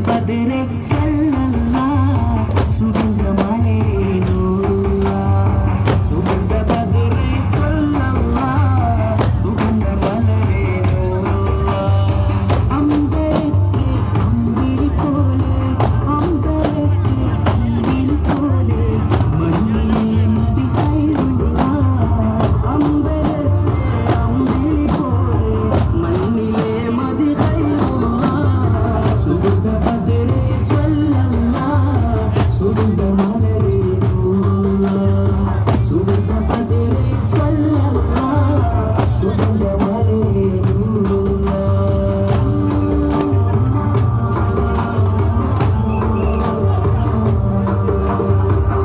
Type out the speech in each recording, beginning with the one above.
ബദറെ സല്ലല്ലാഹ് സുഗന്ധ മലരെ നൂറുല്ലാഹ് സുഗന്ധ ബദറെ സല്ലല്ലാഹ് സുഗന്ധ മലരെ നൂറുല്ലാഹ് അമ്പരത്തെ അമ്പിളി പോലെ അമ്പരത്തെ അമ്പിളി പോലെ മണ്ണിലെ മതി ഖൈറുല്ലാഹ് അമ്പരത്തെ അമ്പിളി പോലെ മണ്ണിലെ മതി ഖൈറുല്ലാഹ് സുഗന്ധ ബദറെ സല്ലല്ലാഹ് സുഗന്ധ മലരെ നൂറുല്ലാഹ് സുഗന്ധ ബദറെ സല്ലല്ലാഹ് സുഗന്ധ മലരെ നൂറുല്ലാഹ്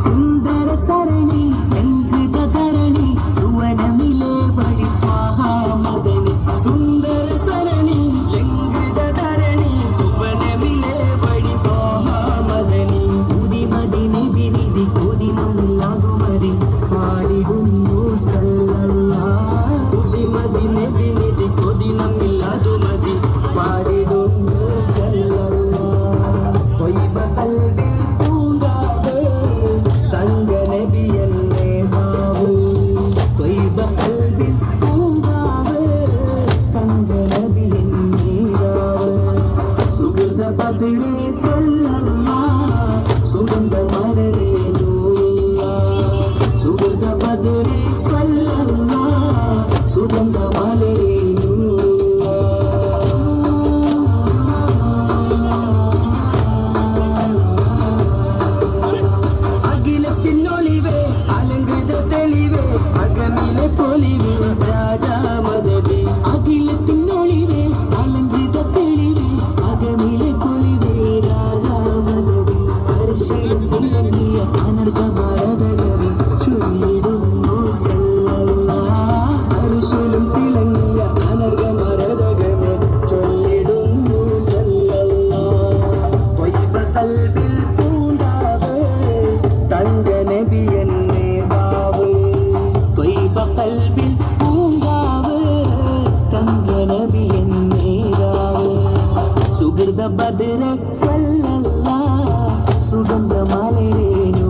സുന്ദര സരണി ലംഘിത ധരണി സുവനമിലെ വഴി ത്വാഹ മദനി സുന്ദര സരണി ലംഘിത ധരണി സുവനമിലെ വഴി ത്വാഹ മദനി ഉദിമതി നിബിരിതി കൊതിമല്ലാതുമതി പാടിടുന്നു സല്ലല്ലാഹ് ഉദിമതി നിബിരിതി കൊതിമല്ലാതുമതി പാടിടുന്നു സല്ലല്ലാഹ് ത്വയ്ബ ഖൽബിൽ പൂങ്കാവ് തങ്ക നബിയൻ നേതാവ് ത്വയ്ബ ഖൽബിൽ പൂങ്കാവ് തങ്ക നബിയൻ നേതാവ് സുഗന്ധ ബദറെ സല്ലല്ലാഹ് സുഗന്ധ മലരെ നൂറുല്ലാഹ് സുഗന്ധ ബദറെ സല്ലല്ലാഹ് സുഗന്ധ മലരെ അഖിലത്തിനൊളിവേ അലങ്കൃത തെളിവേ അകമിലെ പൊലിവേ രാജാ മദനി അഖിലത്തിനൊളിവേ അലങ്കൃത തെളിവേ അകമിലെ പൊലിവേ രാജാ മദനി അർശിലും തിളങ്ങിയ അനർഘ ഭാരതകവി ചൊല്ലിടുന്നു സല്ലല്ലാഹ് അർശിലും തിളങ്ങിയ അനർഘ ഭാരതകവി ചൊല്ലിടുന്നു സല്ലല്ലാഹ് ത്വയ്ബ ഖൽബിൽ പൂങ്കാവ് തങ്ക നബിയൻ നേതാവ് ത്വയ്ബ ഖൽബിൽ പൂങ്കാവ് തങ്ക നബിയൻ നേതാവ് സുഗന്ധ ബദറെ സല്ലല്ലാഹ് സുഗന്ധ മലരെ